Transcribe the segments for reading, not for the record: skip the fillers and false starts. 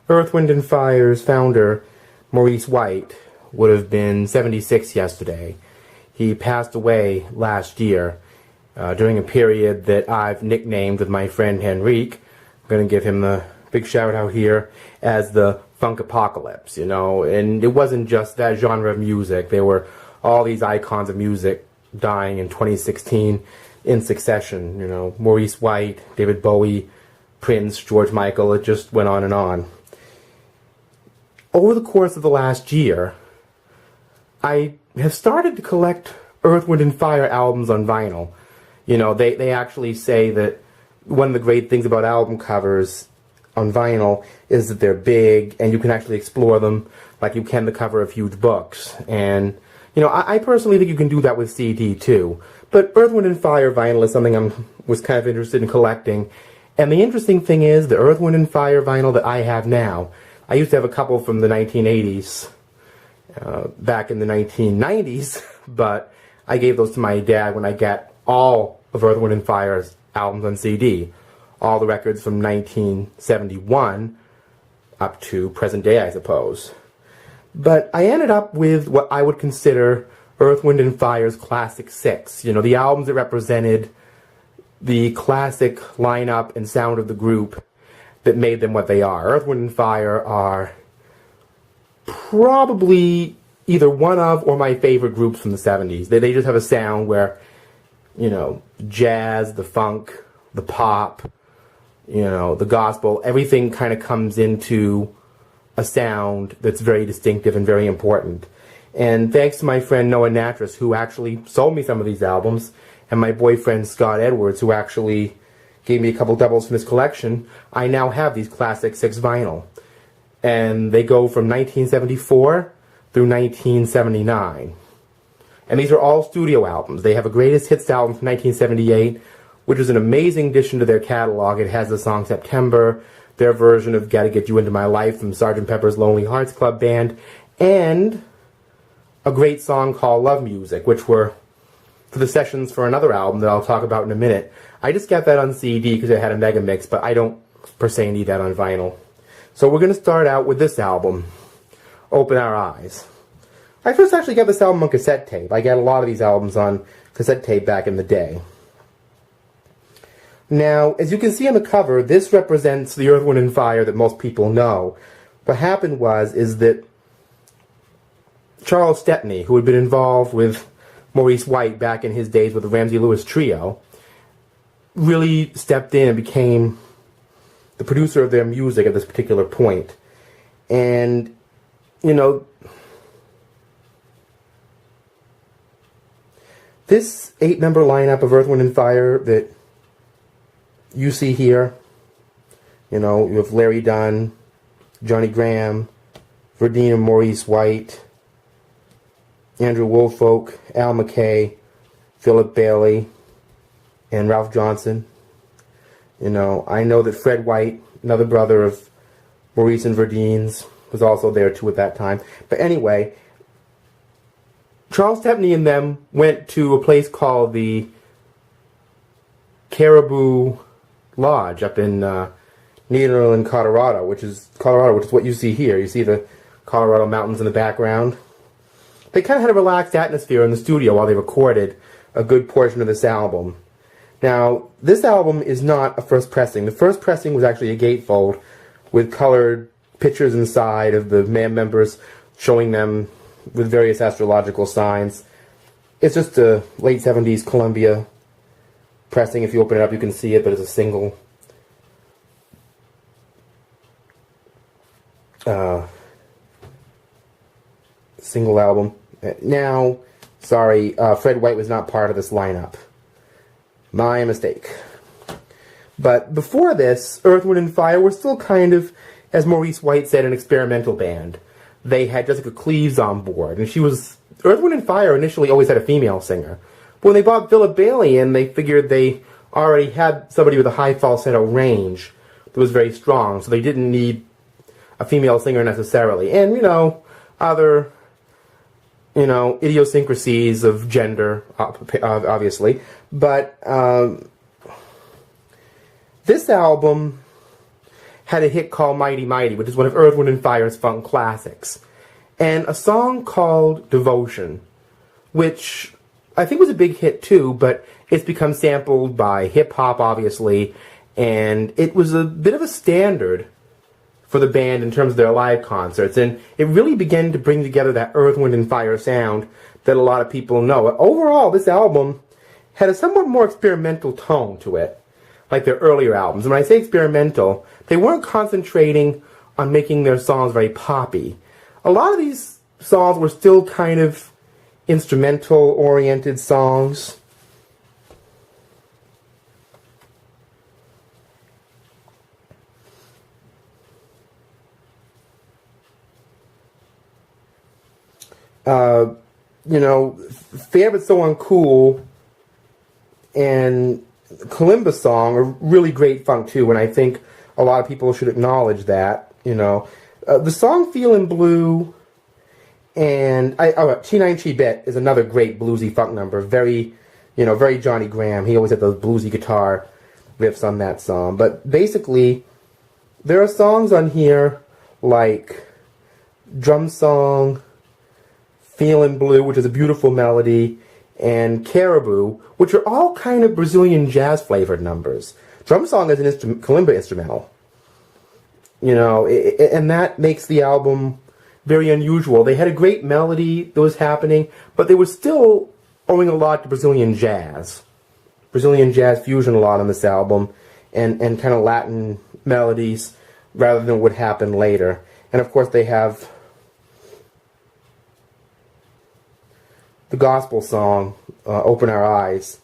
Earth, Wind and Fire's founder, Maurice White, would have been 76 yesterday. He passed away last year during a period that I've nicknamed with my friend Henrique. I'm going to give him a big shout out here as the funk apocalypse, you know. And it wasn't just that genre of music. There were all these icons of music dying in 2016 in succession, you know. Maurice White, David Bowie, Prince, George Michael, it just went on and on. Over the course of the last year, I have started to collect Earth, Wind and Fire albums on vinyl. You know, they actually say that one of the great things about album covers on vinyl is that they're big and you can actually explore them like you can the cover of huge books. And, you know, I personally think you can do that with CD too. But Earth, Wind and Fire vinyl is something I was kind of interested in collecting. And the interesting thing is, the Earth, Wind and Fire vinyl that I have now, I used to have a couple from the 1980s, back in the 1990s, but I gave those to my dad when I got all of Earth, Wind and Fire's albums on CD. All the records from 1971 up to present day, I suppose. But I ended up with what I would consider Earth, Wind and Fire's Classic Six. You know, the albums that represented the classic lineup and sound of the group that made them what they are. Earth, Wind and Fire are probably either one of or my favorite groups from the 70s. They just have a sound where, you know, jazz, the funk, the pop, you know, the gospel, everything kind of comes into a sound that's very distinctive and very important. And thanks to my friend Noah Natras, who actually sold me some of these albums, and my boyfriend Scott Edwards, who actually gave me a couple doubles from his collection, I now have these Classic Six vinyl. And they go from 1974 through 1979. And these are all studio albums. They have a greatest hits album from 1978, which is an amazing addition to their catalog. It has the song September, their version of Gotta Get You Into My Life from Sgt. Pepper's Lonely Hearts Club Band, and a great song called Love Music, which were for the sessions for another album that I'll talk about in a minute. I just got that on CD because it had a mega mix, but I don't per se need that on vinyl. So we're going to start out with this album, Open Our Eyes. I first actually got this album on cassette tape. I got a lot of these albums on cassette tape back in the day. Now, as you can see on the cover, this represents the Earth, Wind and Fire that most people know. What happened is that Charles Stepney, who had been involved with Maurice White back in his days with the Ramsey Lewis Trio, really stepped in and became the producer of their music at this particular point. And, you know, this 8-member lineup of Earth, Wind and Fire that you see here, you know, you have Larry Dunn, Johnny Graham, Verdine and Maurice White, Andrew Woolfolk, Al McKay, Philip Bailey, and Ralph Johnson. You know, I know that Fred White, another brother of Maurice and Verdine's, was also there too at that time. But anyway, Charles Stepney and them went to a place called the Caribou Lodge up in Nederland, Colorado, which is what you see here. You see the Colorado mountains in the background. They kind of had a relaxed atmosphere in the studio while they recorded a good portion of this album. Now, this album is not a first pressing. The first pressing was actually a gatefold with colored pictures inside of the band members showing them with various astrological signs. It's just a late 70s Columbia pressing. If you open it up, you can see it, but it's a single album. Now, sorry, Fred White was not part of this lineup. My mistake. But before this, Earth, Wind and Fire were still kind of, as Maurice White said, an experimental band. They had Jessica Cleaves on board, and she was... Earth, Wind and Fire initially always had a female singer. But when they brought Philip Bailey in, they figured they already had somebody with a high falsetto range that was very strong, so they didn't need a female singer necessarily. And, you know, other, you know, idiosyncrasies of gender, obviously. But this album had a hit called Mighty Mighty, which is one of Earth, Wind & Fire's funk classics. And a song called Devotion, which I think was a big hit too, but it's become sampled by hip-hop, obviously, and it was a bit of a standard for the band in terms of their live concerts, and it really began to bring together that Earth, Wind & Fire sound that a lot of people know. Overall, this album had a somewhat more experimental tone to it, like their earlier albums. And when I say experimental, they weren't concentrating on making their songs very poppy. A lot of these songs were still kind of instrumental-oriented songs. You know, Fair But So Uncool and Kalimba Song are really great funk too, and I think a lot of people should acknowledge that, you know. The song Feelin' Blue and Chi-9 Chi-Bet is another great bluesy funk number. Very, you know, very Johnny Graham. He always had those bluesy guitar riffs on that song. But basically, there are songs on here like Drum Song, Feelin' Blue, which is a beautiful melody, and Caribou, which are all kind of Brazilian jazz-flavored numbers. Drum Song is an kalimba instrumental. You know, and that makes the album very unusual. They had a great melody that was happening, but they were still owing a lot to Brazilian jazz. Brazilian jazz fusion a lot on this album, and kind of Latin melodies, rather than what happened later. And of course they have the gospel song, Open Our Eyes,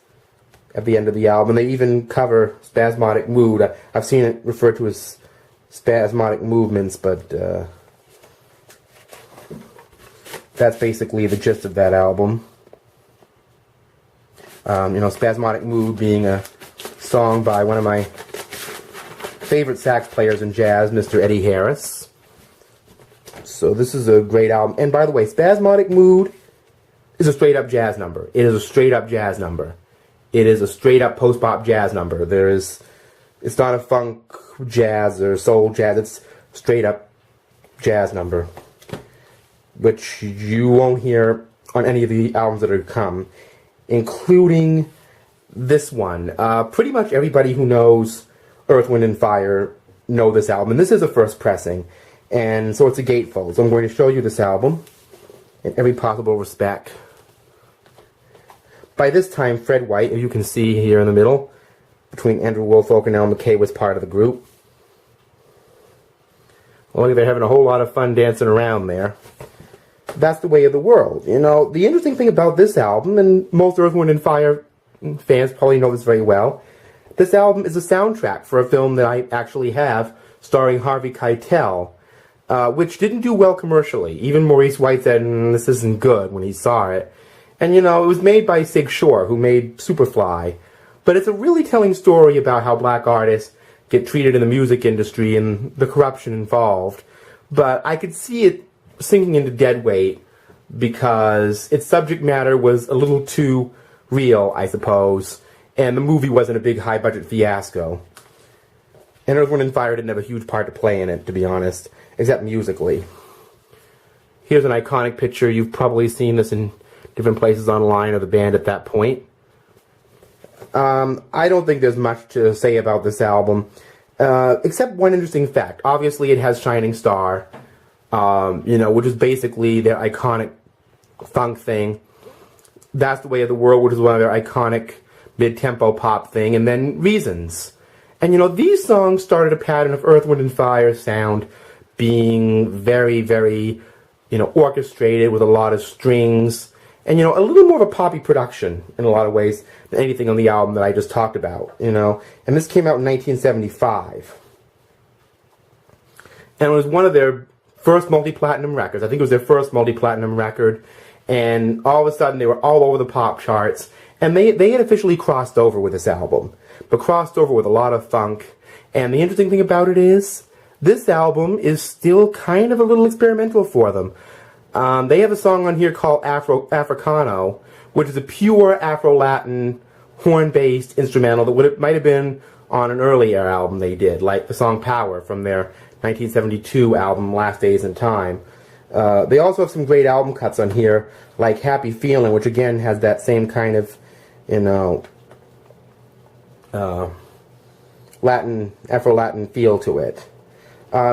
at the end of the album. They even cover Spasmodic Mood. I've seen it referred to as Spasmodic Movements, but that's basically the gist of that album. You know, Spasmodic Mood being a song by one of my favorite sax players in jazz, Mr. Eddie Harris. So this is a great album. And by the way, Spasmodic Mood is a straight-up jazz number. It is a straight-up jazz number. It is a straight-up post-bop jazz number. It's not a funk jazz or soul jazz. It's straight-up jazz number, which you won't hear on any of the albums that are to come, including this one. Pretty much everybody who knows Earth, Wind & Fire know this album. And this is a first pressing, and so it's a gatefold. So I'm going to show you this album in every possible respect. By this time, Fred White, as you can see here in the middle, between Andrew Woolfolk and Al McKay, was part of the group. Well, look, they're having a whole lot of fun dancing around there. That's the way of the world. You know, the interesting thing about this album, and most Earth, Wind & Fire fans probably know this very well, this album is a soundtrack for a film that I actually have, starring Harvey Keitel, which didn't do well commercially. Even Maurice White said, this isn't good, when he saw it. And, you know, it was made by Sig Shore, who made Superfly. But it's a really telling story about how black artists get treated in the music industry and the corruption involved. But I could see it sinking into dead weight because its subject matter was a little too real, I suppose. And the movie wasn't a big high-budget fiasco. And Earth, Wind & Fire didn't have a huge part to play in it, to be honest, except musically. Here's an iconic picture. You've probably seen this in different places online of the band at that point. I don't think there's much to say about this album, except one interesting fact. Obviously, it has Shining Star, you know, which is basically their iconic funk thing. That's the Way of the World, which is one of their iconic mid-tempo pop thing, and then Reasons. And, you know, these songs started a pattern of Earth, Wind & Fire sound being very, very, you know, orchestrated with a lot of strings. And, you know, a little more of a poppy production in a lot of ways than anything on the album that I just talked about, you know. And this came out in 1975. And it was one of their first multi-platinum records. I think it was their first multi-platinum record. And all of a sudden, they were all over the pop charts. And they had officially crossed over with this album. But crossed over with a lot of funk. And the interesting thing about it is, this album is still kind of a little experimental for them. They have a song on here called Africano, which is a pure Afro-Latin, horn-based instrumental that might have been on an earlier album they did, like the song Power from their 1972 album Last Days in Time. They also have some great album cuts on here, like Happy Feeling, which again has that same kind of, you know, Latin, Afro-Latin feel to it.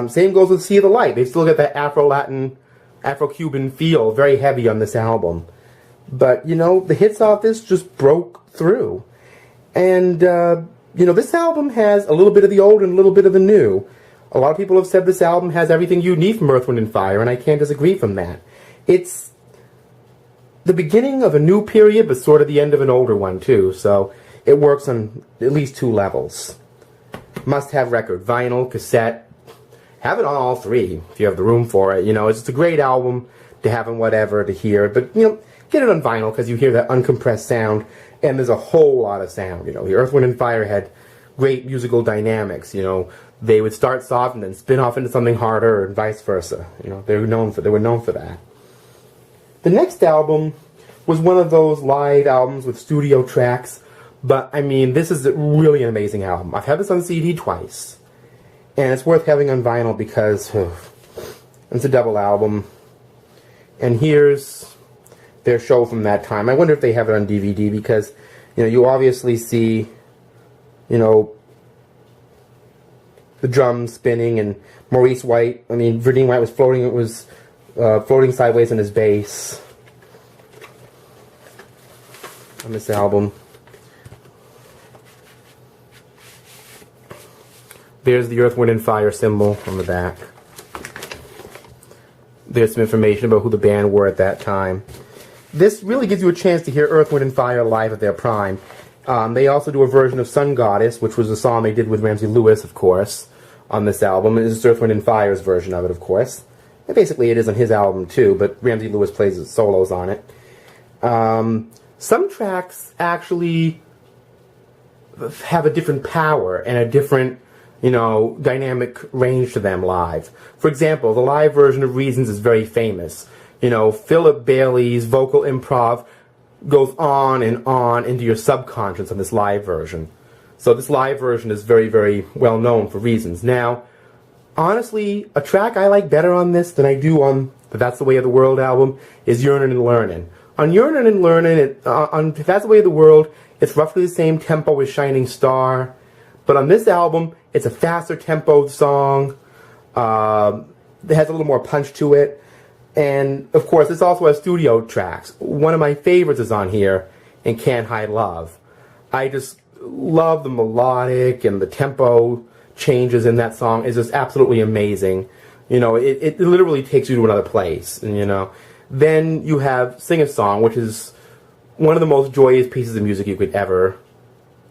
Same goes with See the Light. They still get that Afro-Latin, Afro-Cuban feel, very heavy on this album. But, you know, the hits off this just broke through. And, you know, this album has a little bit of the old and a little bit of the new. A lot of people have said this album has everything you need from Earth, Wind & Fire, and I can't disagree from that. It's the beginning of a new period, but sort of the end of an older one, too. So it works on at least 2 levels. Must-have record, vinyl, cassette. Have it on all 3 if you have the room for it. You know, it's just a great album to have in whatever to hear. But, you know, get it on vinyl because you hear that uncompressed sound, and there's a whole lot of sound. You know, the Earth, Wind & Fire had great musical dynamics. You know, they would start soft and then spin off into something harder, and vice versa. You know, they were known for that. The next album was one of those live albums with studio tracks, but I mean, this is really an amazing album. I've had this on CD twice, and it's worth having on vinyl because it's a double album. And here's their show from that time. I wonder if they have it on DVD because, you know, you obviously see, you know, the drums spinning, and Maurice White, I mean, Verdine White was floating sideways on his bass on this album. There's the Earth, Wind & Fire symbol on the back. There's some information about who the band were at that time. This really gives you a chance to hear Earth, Wind & Fire live at their prime. They also do a version of Sun Goddess, which was a song they did with Ramsey Lewis, of course, on this album. This is Earth, Wind & Fire's version of it, of course. And basically, it is on his album, too, but Ramsey Lewis plays his solos on it. Some tracks actually have a different power and a different, you know, dynamic range to them live. For example, the live version of Reasons is very famous. You know, Philip Bailey's vocal improv goes on and on into your subconscious on this live version. So this live version is very, very well known for Reasons. Now, honestly, a track I like better on this than I do on the That's the Way of the World album is Yearnin' and Learnin'. On Yearnin' and Learnin', on That's the Way of the World, it's roughly the same tempo as Shining Star. But on this album, it's a faster tempo song. It has a little more punch to it. And, of course, this also has studio tracks. One of my favorites is on here, in Can't Hide Love. I just love the melodic and the tempo changes in that song. It's just absolutely amazing. You know, it literally takes you to another place. And, you know, then you have Sing a Song, which is one of the most joyous pieces of music you could ever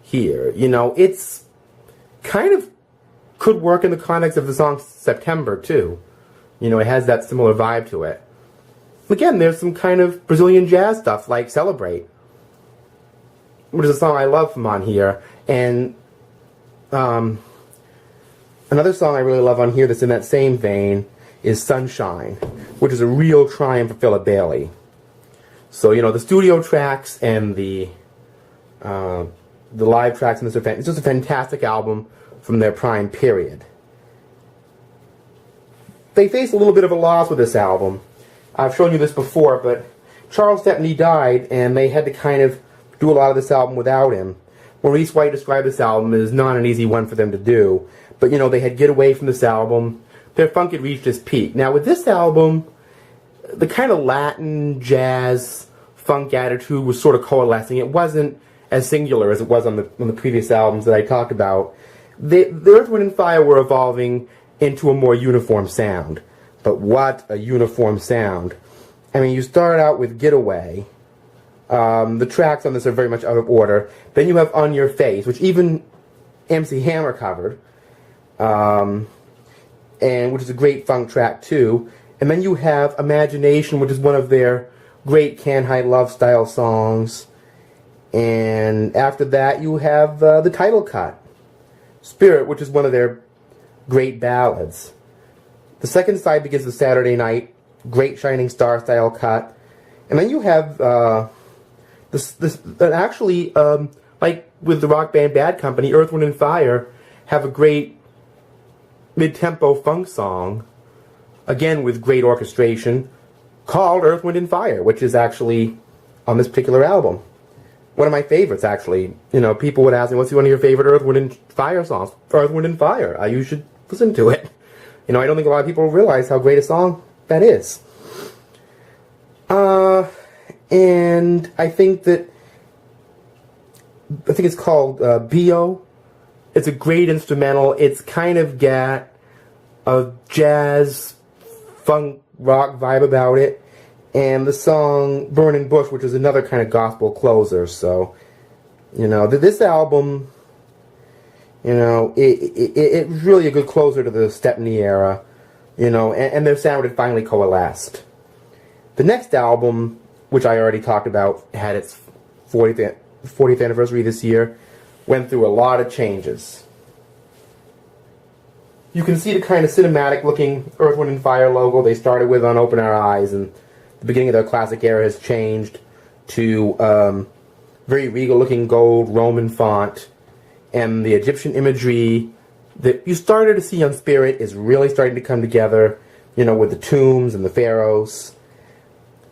hear. You know, it's kind of could work in the context of the song September, too. You know, it has that similar vibe to it. Again, there's some kind of Brazilian jazz stuff, like Celebrate, which is a song I love from on here. And another song I really love on here that's in that same vein is Sunshine, which is a real triumph for Philip Bailey. So, you know, the studio tracks and the live tracks in this event, it's just a fantastic album from their prime period. They faced a little bit of a loss with this album. I've shown you this before, but Charles Stepney died, and they had to kind of do a lot of this album without him. Maurice White described this album as not an easy one for them to do, but, you know, they had Get Away from this album. Their funk had reached its peak. Now, with this album, the kind of Latin, jazz, funk attitude was sort of coalescing. It wasn't as singular as it was on the previous albums that I talked about. The Earth, Wind & Fire were evolving into a more uniform sound. But what a uniform sound. I mean, you start out with Get Away. The tracks on this are very much out of order. Then you have On Your Face, which even MC Hammer covered, and which is a great funk track too. And then you have Imagination, which is one of their great Can't Hide Love style songs. And after that you have the title cut, Spirit, which is one of their great ballads. The second side begins with Saturday Night, great Shining Star style cut. And then you have actually like with the rock band Bad Company, Earth, Wind and Fire have a great mid-tempo funk song, again with great orchestration, called Earth, Wind and Fire, which is actually on this particular album. One of my favorites, actually. You know, people would ask me, what's one of your favorite Earth, Wind and Fire songs? Earth, Wind and Fire. You should listen to it. You know, I don't think a lot of people realize how great a song that is. And I think it's called B.O. It's a great instrumental. It's kind of got a jazz, funk, rock vibe about it. And the song Burning Bush, which is another kind of gospel closer. So, you know, this album, you know, it's really a good closer to the Stepney era, you know, and their sound had finally coalesced. The next album, which I already talked about, had its 40th anniversary this year, went through a lot of changes. You can see the kind of cinematic-looking Earth, Wind and Fire logo they started with on Open Our Eyes, and the beginning of their classic era has changed to very regal-looking gold Roman font, and the Egyptian imagery that you started to see on Spirit is really starting to come together, you know, with the tombs and the pharaohs.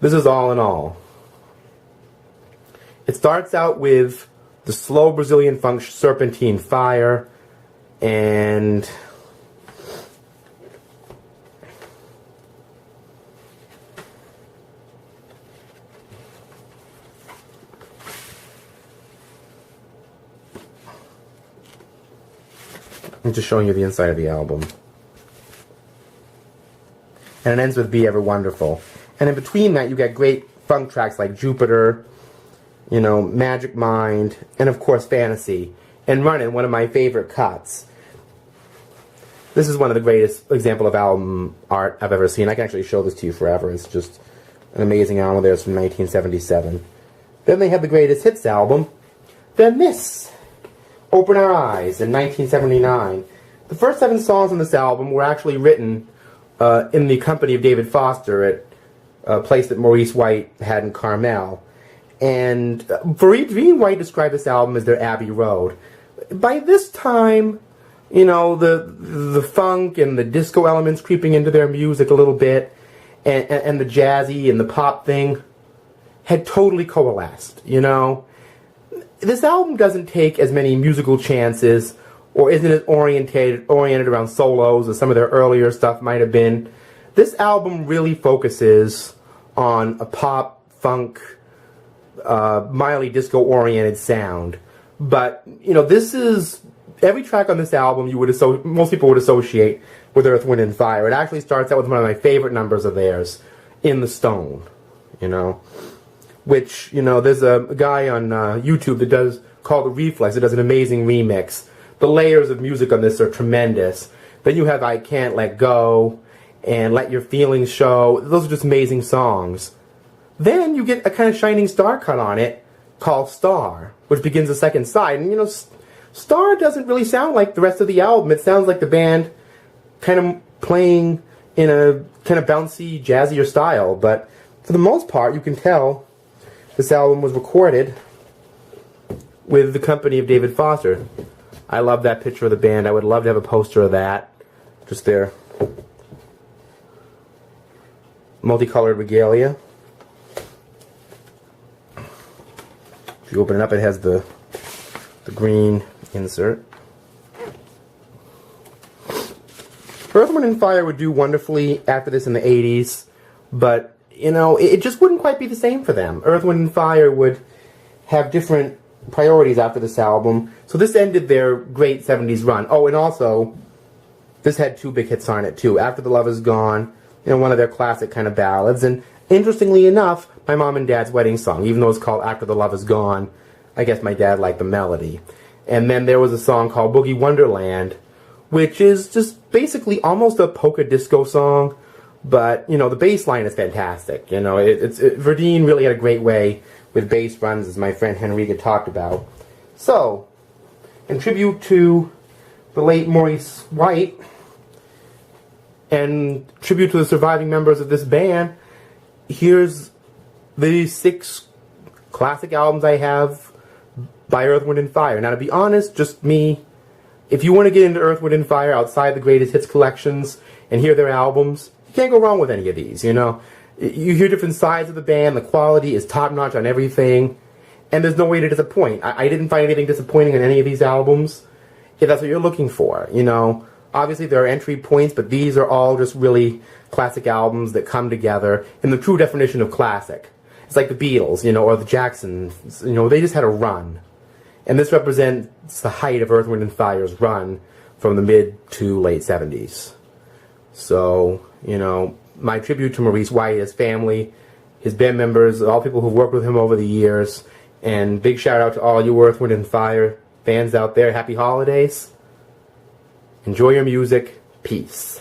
This is all in all. It starts out with the slow Brazilian funk Serpentine Fire, and I'm just showing you the inside of the album. And it ends with Be Ever Wonderful. And in between that, you get great funk tracks like Jupiter, you know, Magic Mind, and of course Fantasy. And Runnin', one of my favorite cuts. This is one of the greatest example of album art I've ever seen. I can actually show this to you forever. It's just an amazing album. There's from 1977. Then they have the greatest hits album, then this, Open Our Eyes, in 1979. The first 7 songs on this album were actually written in the company of David Foster at a place that Maurice White had in Carmel. And Fareed White described this album as their Abbey Road. By this time, you know, the funk and the disco elements creeping into their music a little bit, and the jazzy and the pop thing had totally coalesced, you know. This album doesn't take as many musical chances, or isn't as oriented around solos as some of their earlier stuff might have been. This album really focuses on a pop, funk, mildly disco-oriented sound. But, you know, this is, every track on this album most people would associate with Earth, Wind and Fire. It actually starts out with one of my favorite numbers of theirs, In the Stone, you know. Which, you know, there's a guy on YouTube that does, called The Reflex, that does an amazing remix. The layers of music on this are tremendous. Then you have I Can't Let Go, and Let Your Feelings Show. Those are just amazing songs. Then you get a kind of shining star cut on it, called Star, which begins the second side. And, you know, Star doesn't really sound like the rest of the album. It sounds like the band kind of playing in a kind of bouncy, jazzier style. But for the most part, you can tell this album was recorded with the company of David Foster. I love that picture of the band. I would love to have a poster of that. Just their multicolored regalia. If you open it up, it has the green insert. Earth, Wind and Fire would do wonderfully after this in the 80s, but, you know, it just wouldn't quite be the same for them. Earth, Wind and Fire would have different priorities after this album, so this ended their great 70s run. Oh, and also, this had 2 big hits on it, too. After the Love Is Gone, you know, one of their classic kind of ballads, and interestingly enough, my mom and dad's wedding song, even though it's called After the Love Is Gone, I guess my dad liked the melody. And then there was a song called Boogie Wonderland, which is just basically almost a polka disco song, but, you know, the bass line is fantastic. You know, Verdine really had a great way with bass runs, as my friend Henrique talked about. So, in tribute to the late Maurice White, and tribute to the surviving members of this band, here's the 6 classic albums I have by Earth, Wind & Fire. Now, to be honest, just me, if you want to get into Earth, Wind & Fire outside the greatest hits collections and hear their albums, you can't go wrong with any of these, you know. You hear different sides of the band, the quality is top-notch on everything, and there's no way to disappoint. I didn't find anything disappointing on any of these albums, if that's what you're looking for, you know. Obviously, there are entry points, but these are all just really classic albums that come together in the true definition of classic. It's like the Beatles, you know, or the Jacksons, you know, they just had a run. And this represents the height of Earth, Wind & Fire's run from the mid to late 70s. So, you know, my tribute to Maurice White, his family, his band members, all people who've worked with him over the years, and big shout out to all you Earth, Wind & Fire fans out there. Happy holidays. Enjoy your music. Peace.